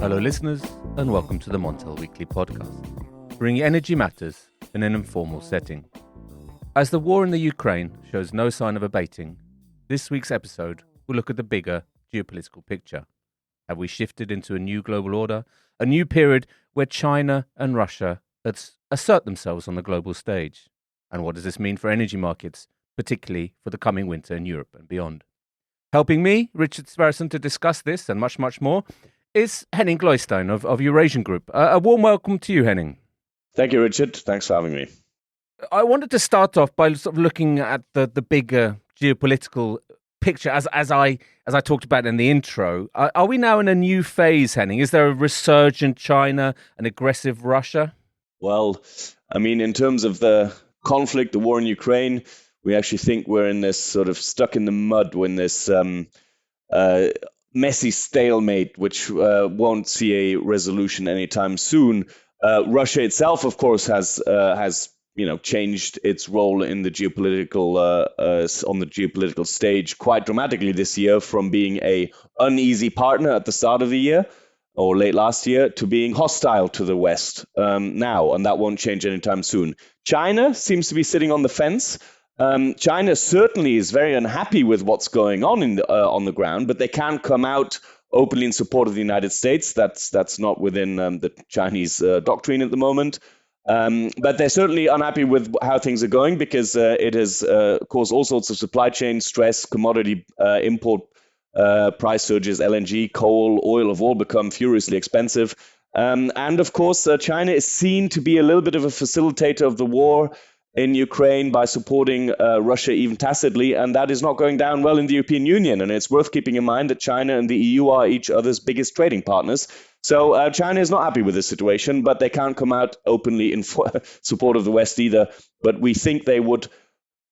Hello, listeners, and welcome to the Montel Weekly Podcast, bringing energy matters in an informal setting. As the war in the Ukraine shows no sign of abating, this week's episode will look at the bigger geopolitical picture. Have we shifted into a new global order, a new period where China and Russia assert themselves on the global stage? And what does this mean for energy markets, particularly for the coming winter in Europe and beyond? Helping me, Richard Sverrisson, to discuss this and much, much more is Henning Gloystein of Eurasian Group. A warm welcome to you, Henning. Thank you, Richard. Thanks for having me. I wanted to start off by sort of looking at the bigger geopolitical picture, as I talked about in the intro. Are we now in a new phase, Henning? Is there a resurgent China, an aggressive Russia? Well, I mean, in terms of the conflict, the war in Ukraine, we actually think we're in this sort of stuck in the mud when this messy stalemate, which won't see a resolution anytime soon. Russia itself, of course, has changed its role in the geopolitical on the geopolitical stage quite dramatically this year, from being a uneasy partner at the start of the year or late last year to being hostile to the West now, and that won't change anytime soon. China seems to be sitting on the fence. China certainly is very unhappy with what's going on on the ground, but they can't come out openly in support of the United States. That's not within the Chinese doctrine at the moment. But they're certainly unhappy with how things are going because it has caused all sorts of supply chain stress, commodity import price surges, LNG, coal, oil have all become furiously expensive. And of course, China is seen to be a little bit of a facilitator of the war in Ukraine by supporting Russia even tacitly, and that is not going down well in the European Union. And it's worth keeping in mind that China and the EU are each other's biggest trading partners. So China is not happy with this situation, but they can't come out openly in support of the West either. But we think they would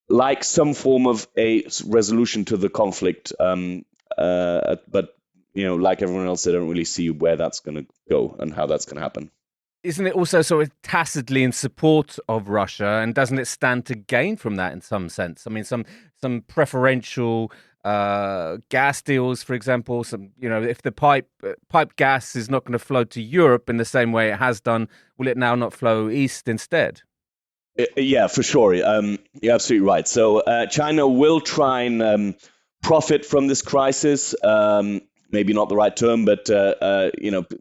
like some form of a resolution to the conflict. But like everyone else, they don't really see where that's going to go and how that's going to happen. Isn't it also sort of tacitly in support of Russia, and doesn't it stand to gain from that in some sense? I mean, some preferential gas deals, for example. If the pipe gas is not going to flow to Europe in the same way it has done, will it now not flow east instead? Yeah, for sure. You're absolutely right. So China will try and profit from this crisis. Maybe not the right term, but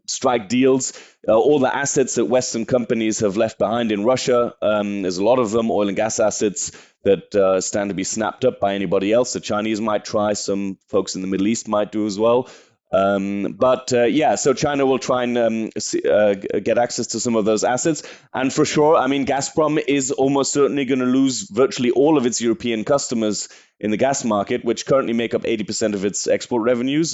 strike deals. All the assets that Western companies have left behind in Russia, there's a lot of them, oil and gas assets that stand to be snapped up by anybody else. The Chinese might try, some folks in the Middle East might do as well. So China will try and get access to some of those assets. And for sure, I mean, Gazprom is almost certainly going to lose virtually all of its European customers in the gas market, which currently make up 80% of its export revenues.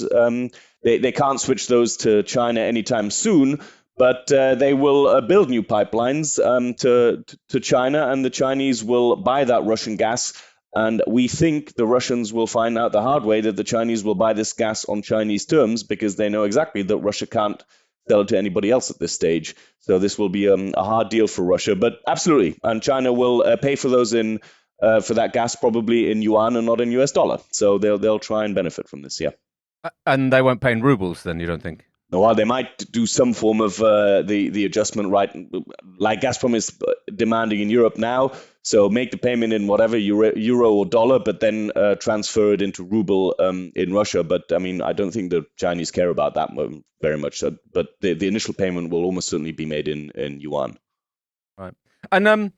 They can't switch those to China anytime soon, but they will build new pipelines to China, and the Chinese will buy that Russian gas. And we think the Russians will find out the hard way that the Chinese will buy this gas on Chinese terms, because they know exactly that Russia can't sell it to anybody else at this stage. So this will be a hard deal for Russia. But absolutely, and China will pay for those for that gas probably in yuan and not in US dollar. So they'll try and benefit from this, yeah. And they won't pay in rubles then, you don't think? Well, they might do some form of the adjustment, right, like Gazprom is demanding in Europe now. So make the payment in whatever euro or dollar, but then transfer it into ruble in Russia. But I mean, I don't think the Chinese care about that very much. But the initial payment will almost certainly be made in yuan. Right. And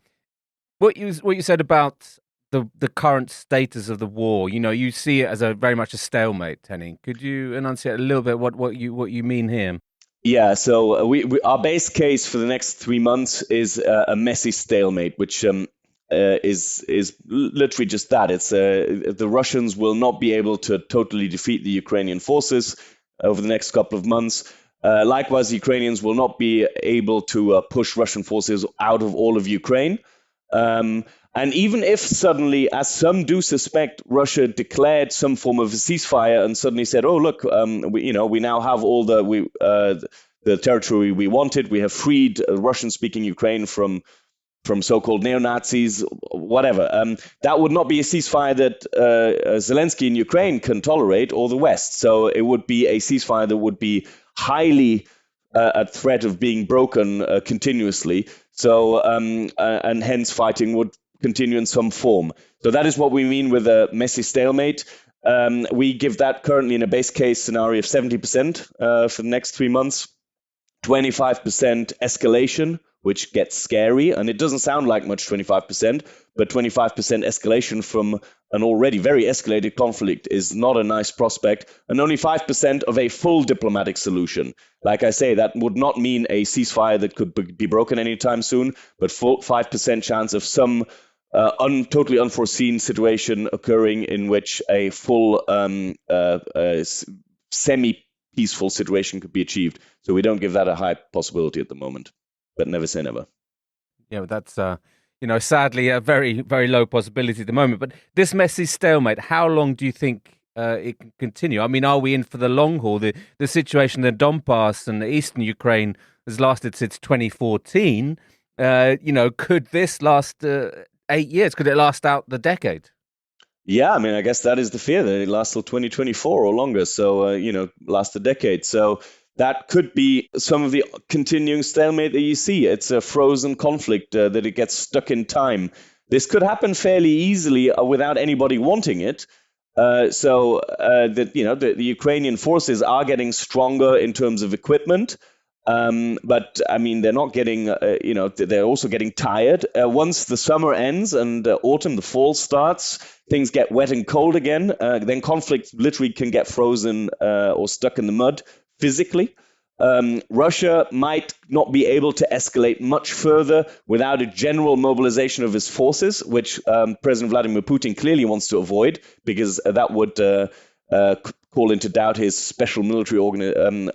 what you said about the current status of the war, you see it as very much a stalemate, Henning. Could you enunciate a little bit what you mean here? Yeah, so we our base case for the next 3 months is a messy stalemate, which is literally just that. It's the Russians will not be able to totally defeat the Ukrainian forces over the next couple of months. Likewise, the Ukrainians will not be able to push Russian forces out of all of Ukraine. And even if suddenly, as some do suspect, Russia declared some form of a ceasefire and suddenly said, "Oh, look, we now have all the territory we wanted. We have freed Russian-speaking Ukraine from so-called neo-Nazis," whatever. That would not be a ceasefire that Zelensky in Ukraine can tolerate, or the West. So it would be a ceasefire that would be highly at threat of being broken continuously. So and hence fighting would continue in some form. So that is what we mean with a messy stalemate. We give that currently in a base case scenario of 70% for the next 3 months, 25% escalation, which gets scary. And it doesn't sound like much, 25%, but 25% escalation from an already very escalated conflict is not a nice prospect. And only 5% of a full diplomatic solution. Like I say, that would not mean a ceasefire that could be broken anytime soon, but 5% chance of some totally unforeseen situation occurring in which a full semi-peaceful situation could be achieved. So we don't give that a high possibility at the moment, but never say never. Yeah, that's sadly a very, very low possibility at the moment. But this messy stalemate, how long do you think it can continue? I mean, are we in for the long haul? The situation in the Donbass and the eastern Ukraine has lasted since 2014. Could this last 8 years? Could it last out the decade? Yeah, I mean, I guess that is the fear, that it lasts till 2024 or longer. So, last a decade. So that could be some of the continuing stalemate that you see. It's a frozen conflict that it gets stuck in time. This could happen fairly easily without anybody wanting it. The Ukrainian forces are getting stronger in terms of equipment. But I mean, they're not getting, they're also getting tired. Once the summer ends and autumn, the fall starts, things get wet and cold again. Then conflict literally can get frozen or stuck in the mud physically. Russia might not be able to escalate much further without a general mobilization of his forces, which President Vladimir Putin clearly wants to avoid, because that would call into doubt his special military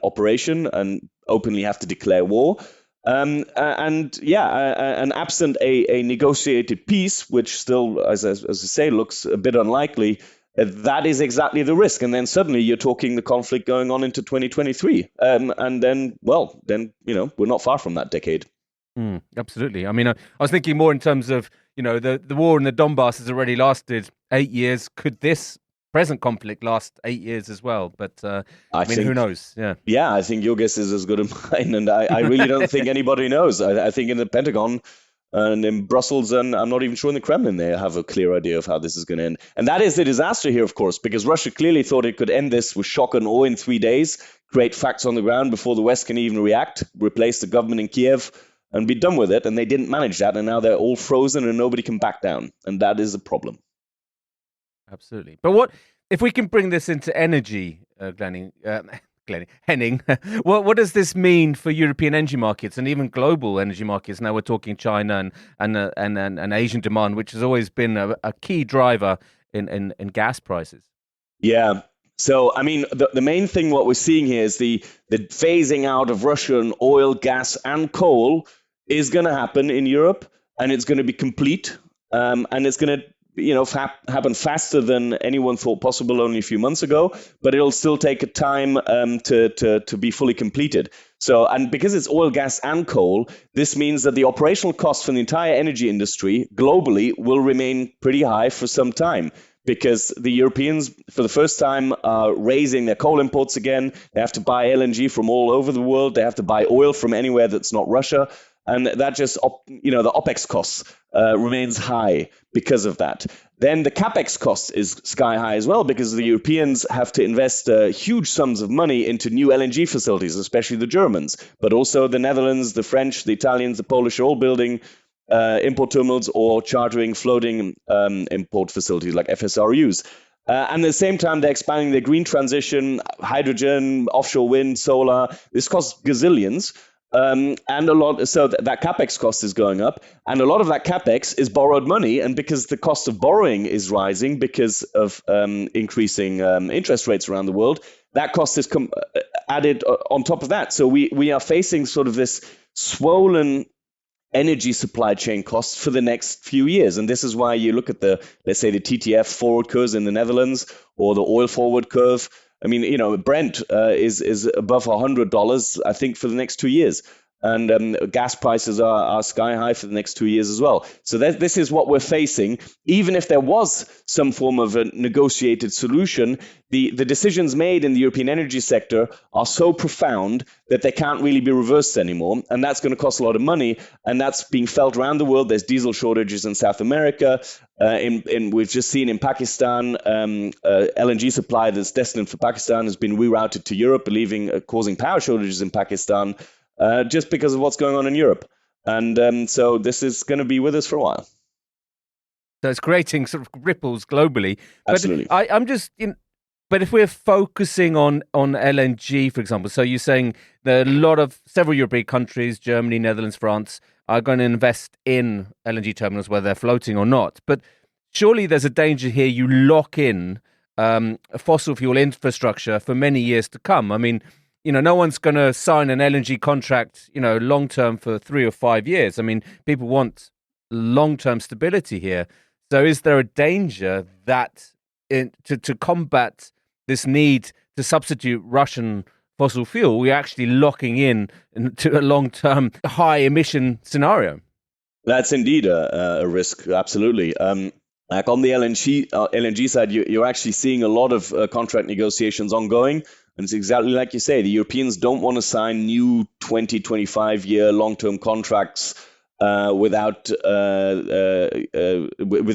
operation and openly have to declare war. And absent a negotiated peace, which still, as I say, looks a bit unlikely, that is exactly the risk. And then suddenly you're talking the conflict going on into 2023. And then we're not far from that decade. Absolutely. I mean, I was thinking more in terms of, the war in the Donbass has already lasted 8 years. Could this present conflict last 8 years as well? But I mean, who knows? Yeah, I think your guess is as good as mine. And I really don't think anybody knows. I think in the Pentagon and in Brussels, and I'm not even sure in the Kremlin, they have a clear idea of how this is going to end. And that is the disaster here, of course, because Russia clearly thought it could end this with shock and awe in 3 days, create facts on the ground before the West can even react, replace the government in Kiev, and be done with it. And they didn't manage that. And now they're all frozen and nobody can back down. And that is a problem. Absolutely. But what if we can bring this into energy, Henning, what does this mean for European energy markets and even global energy markets? Now we're talking China and Asian demand, which has always been a key driver in gas prices. Yeah. So, I mean, the main thing what we're seeing here is the phasing out of Russian oil, gas, and coal is going to happen in Europe, and it's going to be complete, and it's going to happen faster than anyone thought possible only a few months ago, but it'll still take a time to be fully completed. So, and because it's oil, gas, and coal, this means that the operational costs for the entire energy industry globally will remain pretty high for some time, because the Europeans, for the first time, are raising their coal imports again. They have to buy LNG from all over the world. They have to buy oil from anywhere that's not Russia. And that just, the OPEX costs remains high because of that. Then the CAPEX cost is sky high as well, because the Europeans have to invest huge sums of money into new LNG facilities, especially the Germans, but also the Netherlands, the French, the Italians, the Polish are all building import terminals or chartering floating import facilities like FSRUs. And at the same time, they're expanding their green transition, hydrogen, offshore wind, solar. This costs gazillions. And a lot, so that capex cost is going up, and a lot of that capex is borrowed money. And because the cost of borrowing is rising because of increasing interest rates around the world, that cost is added on top of that. So we are facing sort of this swollen energy supply chain costs for the next few years. And this is why you look at let's say the TTF forward curves in the Netherlands or the oil forward curve. I mean, Brent is above $100, I think, for the next 2 years. and gas prices are sky high for the next 2 years as well. So this is what we're facing. Even if there was some form of a negotiated solution, the decisions made in the European energy sector are so profound that they can't really be reversed anymore. And that's going to cost a lot of money. And that's being felt around the world. There's diesel shortages in South America. We've just seen in Pakistan, LNG supply that's destined for Pakistan has been rerouted to Europe, causing power shortages in Pakistan just because of what's going on in Europe. And so this is going to be with us for a while. So it's creating sort of ripples globally. Absolutely. But I'm just... But if we're focusing on LNG, for example, so you're saying that several European countries, Germany, Netherlands, France, are going to invest in LNG terminals, whether they're floating or not. But surely there's a danger here you lock in a fossil fuel infrastructure for many years to come. I mean, no one's going to sign an LNG contract, long term for 3 or 5 years. I mean, people want long-term stability here. So is there a danger that to combat this need to substitute Russian fossil fuel, we're actually locking in to a long-term high-emission scenario? That's indeed a risk, absolutely. Like on the LNG side, you're actually seeing a lot of contract negotiations ongoing. And it's exactly like you say, the Europeans don't want to sign new 20, 25-year long-term contracts with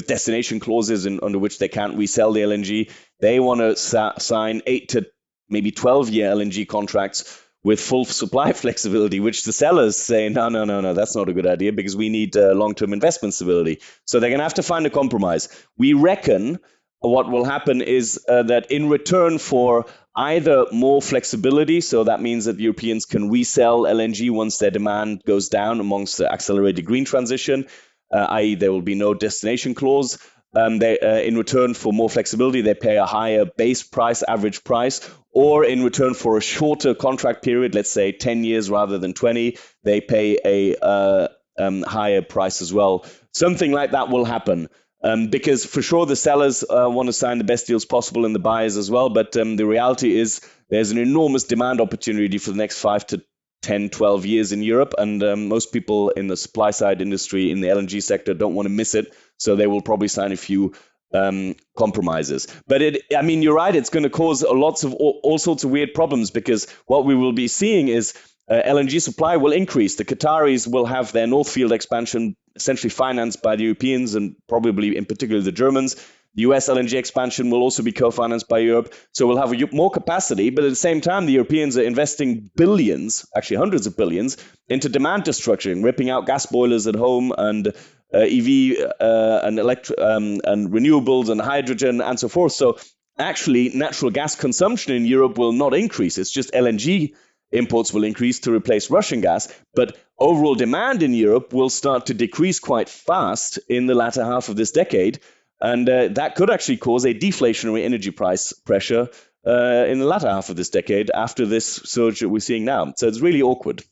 destination clauses under which they can't resell the LNG. They want to sign 8 to maybe 12-year LNG contracts with full supply flexibility, which the sellers say, no, that's not a good idea because we need long-term investment stability. So they're going to have to find a compromise. We reckon what will happen is that in return for either more flexibility, so that means that Europeans can resell LNG once their demand goes down amongst the accelerated green transition, i.e. there will be no destination clause. In return for more flexibility, they pay a higher base price, average price, or in return for a shorter contract period, let's say 10 years rather than 20, they pay a higher price as well. Something like that will happen. Because for sure the sellers want to sign the best deals possible and the buyers as well. But the reality is there's an enormous demand opportunity for the next 5 to 10, 12 years in Europe. And most people in the supply side industry in the LNG sector don't want to miss it. So they will probably sign a few compromises. But you're right. It's going to cause all sorts of weird problems because what we will be seeing is LNG supply will increase. The Qataris will have their North Field expansion essentially financed by the Europeans and probably in particular the Germans. The US LNG expansion will also be co-financed by Europe. So we'll have more capacity, but at the same time, the Europeans are investing billions, actually hundreds of billions, into demand destruction, ripping out gas boilers at home and EV and renewables and hydrogen and so forth. So actually, natural gas consumption in Europe will not increase. It's just LNG imports will increase to replace Russian gas, but overall demand in Europe will start to decrease quite fast in the latter half of this decade, and that could actually cause a deflationary energy price pressure in the latter half of this decade after this surge that we're seeing now. So it's really awkward.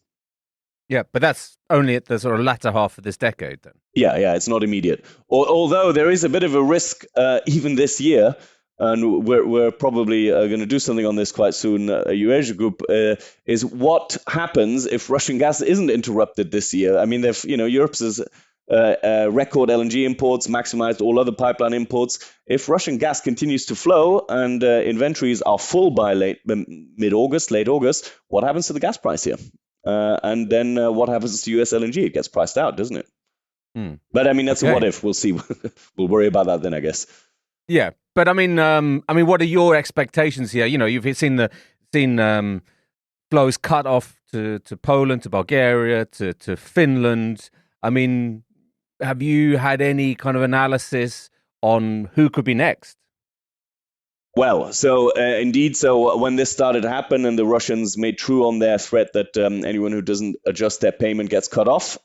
Yeah, but that's only at the sort of latter half of this decade then. Yeah, it's not immediate. Although there is a bit of a risk even this year, and we're probably going to do something on this quite soon, Eurasia Group, is what happens if Russian gas isn't interrupted this year. I mean, Europe's record LNG imports, maximized all other pipeline imports. If Russian gas continues to flow and inventories are full by late August, what happens to the gas price here? And then what happens to US LNG? It gets priced out, doesn't it? But that's a what if. We'll see. We'll worry about that then, I guess. Yeah, but what are your expectations here? You've seen flows cut off to Poland, to Bulgaria, to Finland. I mean, have you had any kind of analysis on who could be next? Well, so indeed, so when this started to happen and the Russians made true on their threat that anyone who doesn't adjust their payment gets cut off,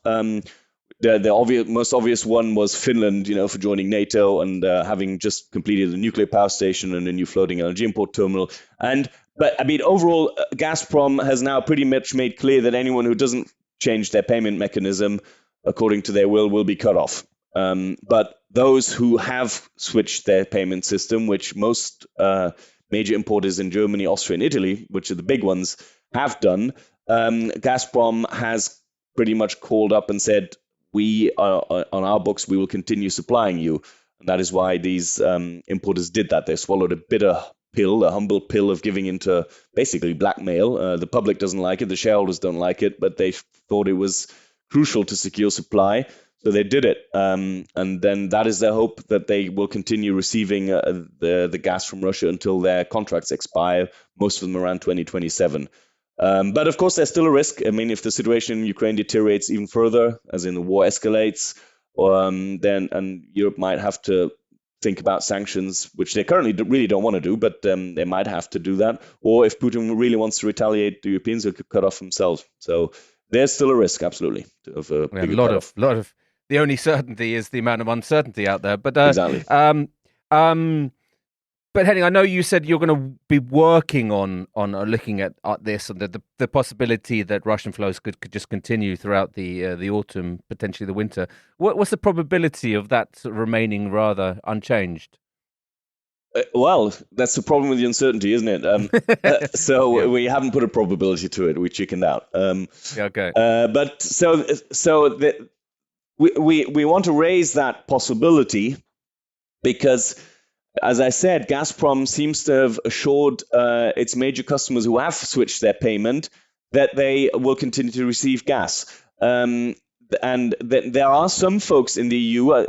the most obvious one was Finland, for joining NATO and having just completed a nuclear power station and a new floating LNG import terminal. But overall, Gazprom has now pretty much made clear that anyone who doesn't change their payment mechanism according to their will be cut off. But those who have switched their payment system, which most major importers in Germany, Austria, and Italy, which are the big ones, have done, Gazprom has pretty much called up and said, we are on our books, we will continue supplying you. And that is why these importers did that. They swallowed a bitter pill, a humble pill of giving into basically blackmail. The public doesn't like it, the shareholders don't like it, but they thought it was crucial to secure supply. So they did it, and then that is their hope, that they will continue receiving the gas from Russia until their contracts expire, most of them around 2027. But of course, there's still a risk. I mean, if the situation in Ukraine deteriorates even further, as in the war escalates, then Europe might have to think about sanctions, which they currently really don't want to do, but they might have to do that. Or if Putin really wants to retaliate, the Europeans could cut off themselves. So there's still a risk, absolutely, of a lot of. The only certainty is the amount of uncertainty out there. But exactly. But Henning, I know you said you're going to be working on looking at this and the possibility that Russian flows could just continue throughout the autumn, potentially the winter. What's the probability of that remaining rather unchanged? Well, that's the problem with the uncertainty, isn't it? So yeah. We haven't put a probability to it. We chickened out. Okay. But we want to raise that possibility because, as I said, Gazprom seems to have assured its major customers who have switched their payment that they will continue to receive gas. And there are some folks in the EU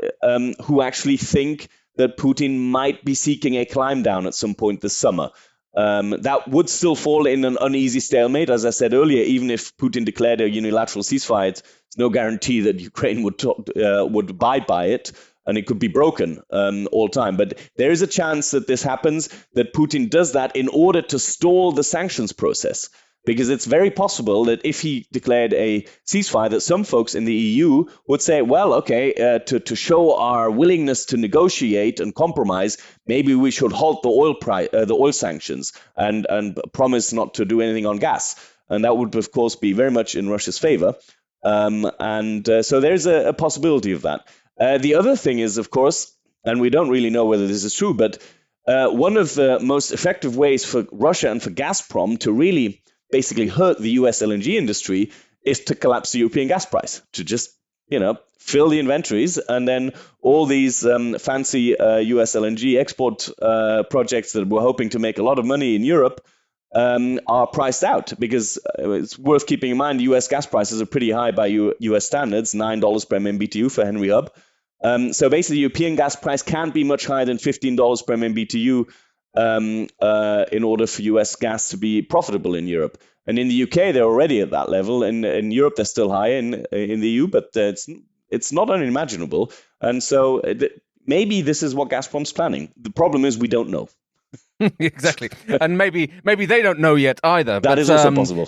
who actually think that Putin might be seeking a climb down at some point this summer. That would still fall in an uneasy stalemate. As I said earlier, even if Putin declared a unilateral ceasefire, it's no guarantee that Ukraine would abide by it, and it could be broken all time. But there is a chance that this happens, that Putin does that in order to stall the sanctions process. Because it's very possible that if he declared a ceasefire, that some folks in the EU would say, well, okay, to show our willingness to negotiate and compromise, maybe we should halt the oil sanctions and promise not to do anything on gas. And that would, of course, be very much in Russia's favor. So there's a possibility of that. The other thing is, of course, and we don't really know whether this is true, but one of the most effective ways for Russia and for Gazprom to really basically hurt the US LNG industry is to collapse the European gas price, to just, fill the inventories, and then all these fancy US LNG export projects that were hoping to make a lot of money in Europe are priced out, because it's worth keeping in mind US gas prices are pretty high by US standards, $9 per MMBTU for Henry Hub. So basically, the European gas price can't be much higher than $15 per MMBTU in order for US gas to be profitable in Europe. And in the UK, they're already at that level. In Europe, they're still high in the EU, but it's not unimaginable. And so maybe this is what Gazprom's planning. The problem is we don't know. Exactly. And maybe they don't know yet either. That is also possible.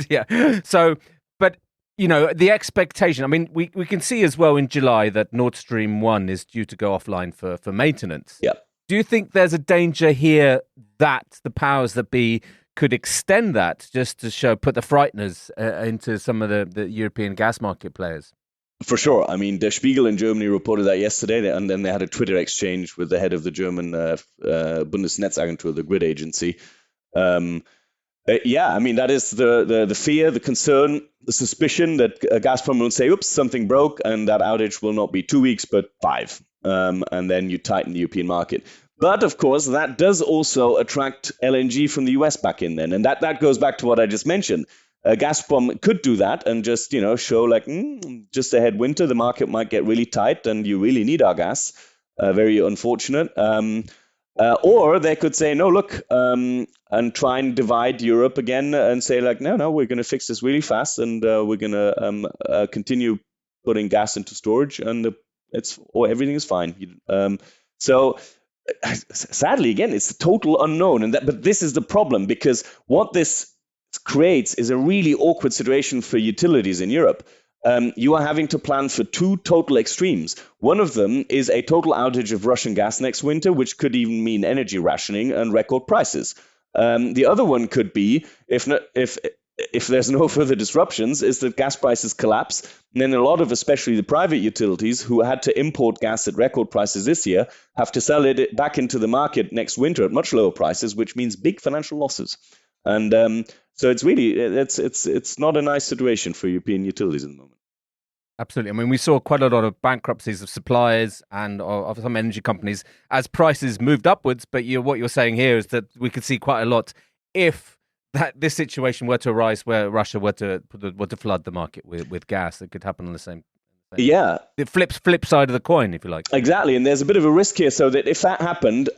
Yeah. So, but, the expectation, I mean, we can see as well in July that Nord Stream 1 is due to go offline for maintenance. Yeah. Do you think there's a danger here that the powers that be could extend that just to put the frighteners into some of the European gas market players? For sure. I mean, Der Spiegel in Germany reported that yesterday, and then they had a Twitter exchange with the head of the German Bundesnetzagentur, the grid agency. I mean, that is the fear, the concern, the suspicion that Gazprom will say, oops, something broke, and that outage will not be 2 weeks, but 5. And then you tighten the European market. But, of course, that does also attract LNG from the US back in then. And that goes back to what I just mentioned. Gazprom could do that and just, show like, just ahead winter, the market might get really tight and you really need our gas. Very unfortunate. Or they could say, no, look, and try and divide Europe again and say like, no, we're going to fix this really fast and we're going to continue putting gas into storage and everything is fine. So sadly, again, it's a total unknown. But this is the problem, because what this creates is a really awkward situation for utilities in Europe. You are having to plan for two total extremes. One of them is a total outage of Russian gas next winter, which could even mean energy rationing and record prices. The other one could be, if there's no further disruptions, is that gas prices collapse. And then a lot of, especially the private utilities who had to import gas at record prices this year, have to sell it back into the market next winter at much lower prices, which means big financial losses. And so it's really it's not a nice situation for European utilities at the moment. Absolutely. I mean, we saw quite a lot of bankruptcies of suppliers and of some energy companies as prices moved upwards. But what you're saying here is that we could see quite a lot if this situation were to arise where Russia were to flood the market with gas. It could happen on the same. Yeah. The flip side of the coin, if you like. Exactly. And there's a bit of a risk here. So that if that happened,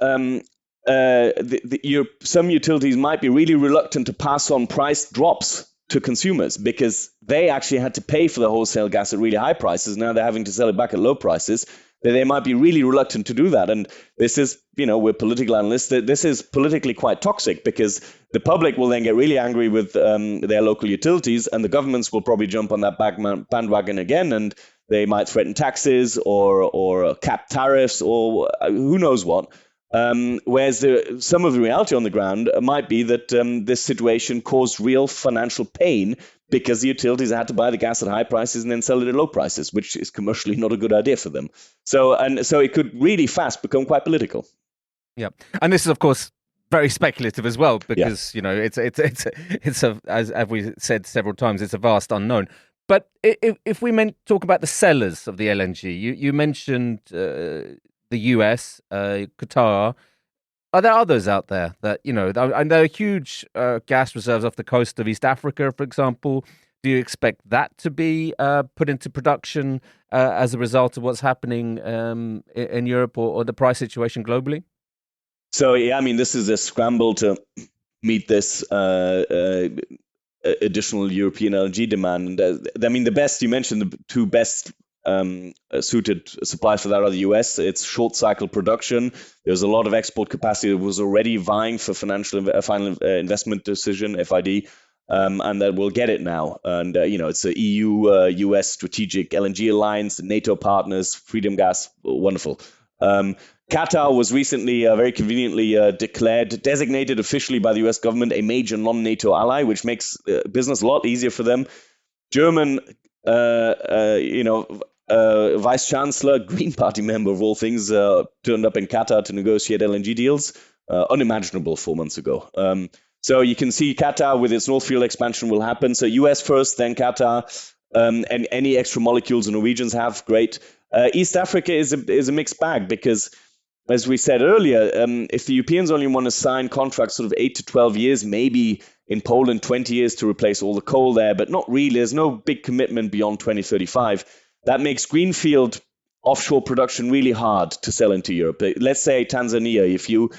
some utilities might be really reluctant to pass on price drops to consumers because they actually had to pay for the wholesale gas at really high prices. Now they're having to sell it back at low prices. They might be really reluctant to do that. And this is, we're political analysts. This is politically quite toxic because the public will then get really angry with their local utilities, and the governments will probably jump on that bandwagon again, and they might threaten taxes or cap tariffs or who knows what. Whereas some of the reality on the ground might be that this situation caused real financial pain because the utilities had to buy the gas at high prices and then sell it at low prices, which is commercially not a good idea for them. So it could really fast become quite political. Yeah, and this is of course very speculative as well because it's as we said several times, it's a vast unknown. But if we talk about the sellers of the LNG, you mentioned the US, Qatar. Are there others out there that, and there are huge gas reserves off the coast of East Africa, for example. Do you expect that to be put into production as a result of what's happening in Europe or the price situation globally? So, this is a scramble to meet this additional European LNG demand. The best, you mentioned the two best suited supplies for that are the US. It's short cycle production. There's a lot of export capacity that was already vying for final investment decision, FID, and that we'll get it now. And, it's a EU-US strategic LNG alliance, the NATO partners, Freedom Gas, wonderful. Qatar was recently very conveniently designated officially by the US government a major non-NATO ally, which makes business a lot easier for them. German, Vice Chancellor, Green Party member of all things, turned up in Qatar to negotiate LNG deals. Unimaginable 4 months ago. So you can see Qatar with its North Field expansion will happen. So US first, then Qatar, and any extra molecules the Norwegians have, great. East Africa is a mixed bag because, as we said earlier, if the Europeans only want to sign contracts sort of 8 to 12 years, maybe in Poland 20 years to replace all the coal there, but not really. There's no big commitment beyond 2035. That makes greenfield offshore production really hard to sell into Europe. Let's say Tanzania, if you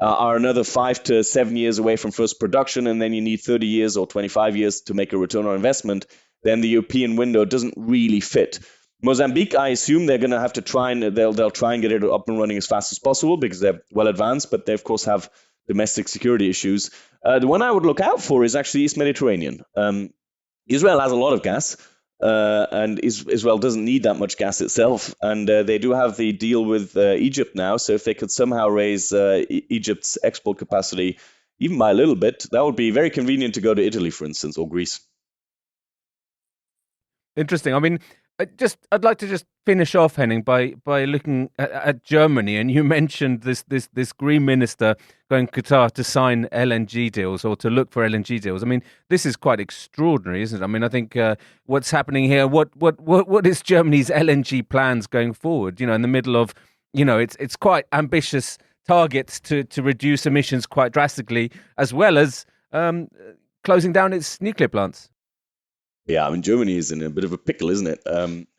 are another 5 to 7 years away from first production and then you need 30 years or 25 years to make a return on investment, then the European window doesn't really fit. Mozambique, I assume they're going to have to try and they'll try and get it up and running as fast as possible because they're well advanced, but they of course have domestic security issues. The one I would look out for is actually East Mediterranean. Israel has a lot of gas, and Israel doesn't need that much gas itself, and they do have the deal with Egypt now. So if they could somehow raise Egypt's export capacity even by a little bit, that would be very convenient to go to Italy, for instance, or Greece. Interesting. I mean, I'd like to just finish off, Henning, by looking at Germany, and you mentioned this green minister going to Qatar to sign LNG deals or to look for LNG deals. I mean, this is quite extraordinary, isn't it? I mean, I think what's happening here. What is Germany's LNG plans going forward? In the middle of, it's quite ambitious targets to reduce emissions quite drastically, as well as closing down its nuclear plants. Yeah, Germany is in a bit of a pickle, isn't it?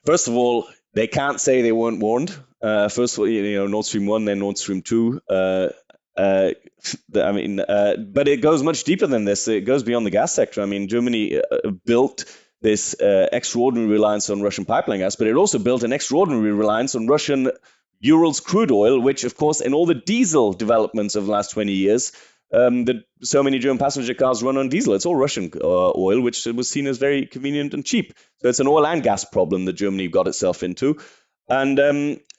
First of all, they can't say they weren't warned. First of all, Nord Stream 1, then Nord Stream 2. But it goes much deeper than this. It goes beyond the gas sector. Germany built this extraordinary reliance on Russian pipeline gas, but it also built an extraordinary reliance on Russian Urals crude oil, which, of course, in all the diesel developments of the last 20 years, so many German passenger cars run on diesel. It's all Russian oil, which was seen as very convenient and cheap. So it's an oil and gas problem that Germany got itself into. And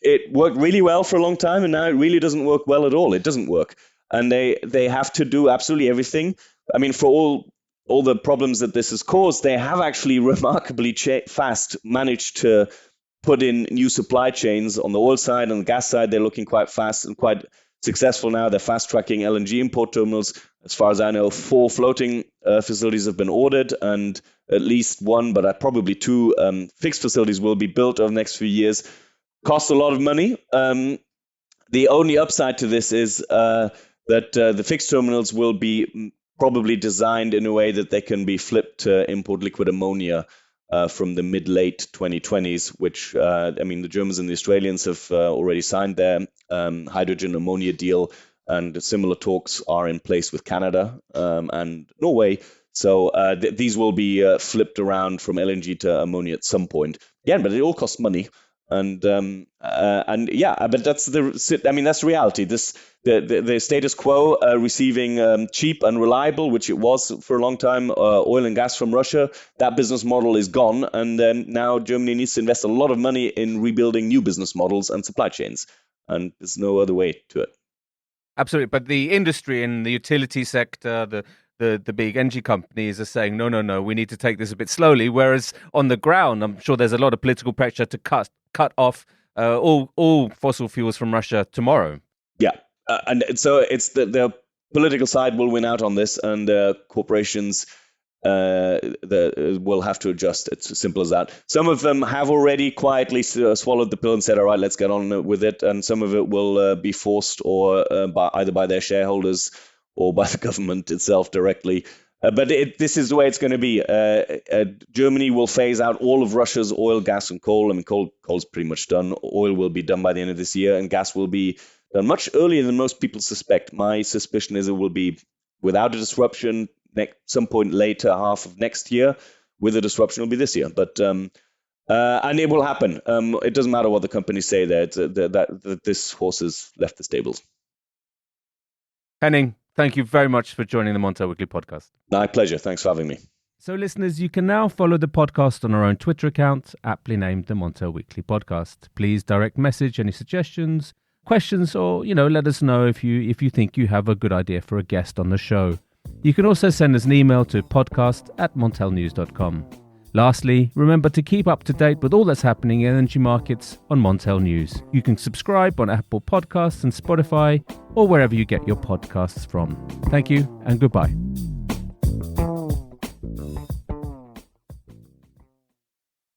it worked really well for a long time, and now it really doesn't work well at all. It doesn't work. And they have to do absolutely everything. For all the problems that this has caused, they have actually remarkably fast managed to put in new supply chains on the oil side and the gas side. They're looking quite fast and quite successful now. They're fast-tracking LNG import terminals. As far as I know, 4 floating facilities have been ordered, and at least 1, but probably 2 fixed facilities will be built over the next few years. Costs a lot of money. The only upside to this is that the fixed terminals will be probably designed in a way that they can be flipped to import liquid ammonia from the mid-late 2020s, which, the Germans and the Australians have already signed their hydrogen ammonia deal, and similar talks are in place with Canada and Norway. So these will be flipped around from LNG to ammonia at some point. Again, but it all costs money. But that's that's reality. The status quo, receiving cheap and reliable, which it was for a long time, oil and gas from Russia. That business model is gone, and now Germany needs to invest a lot of money in rebuilding new business models and supply chains, and there's no other way to it. Absolutely, but the industry in the utility sector, the big energy companies are saying, no, we need to take this a bit slowly. Whereas on the ground, I'm sure there's a lot of political pressure to cut off all fossil fuels from Russia tomorrow. Yeah, and so it's the political side will win out on this, and corporations will have to adjust. It's as simple as that. Some of them have already quietly swallowed the pill and said, all right, let's get on with it. And some of it will be forced or either by their shareholders or by the government itself directly. But this is the way it's going to be. Germany will phase out all of Russia's oil, gas, and coal. I mean, coal's pretty much done. Oil will be done by the end of this year, and gas will be done much earlier than most people suspect. My suspicion is it will be without a disruption some point later half of next year. With a disruption, it'll be this year. But and it will happen. It doesn't matter what the companies say there. That this horse has left the stables. Henning, thank you very much for joining the Montel Weekly Podcast. My pleasure. Thanks for having me. So, listeners, you can now follow the podcast on our own Twitter account, aptly named the Montel Weekly Podcast. Please direct message any suggestions, questions, or let us know if you think you have a good idea for a guest on the show. You can also send us an email to podcast@montelnews.com. Lastly, remember to keep up to date with all that's happening in energy markets on Montel News. You can subscribe on Apple Podcasts and Spotify, or wherever you get your podcasts from. Thank you and goodbye.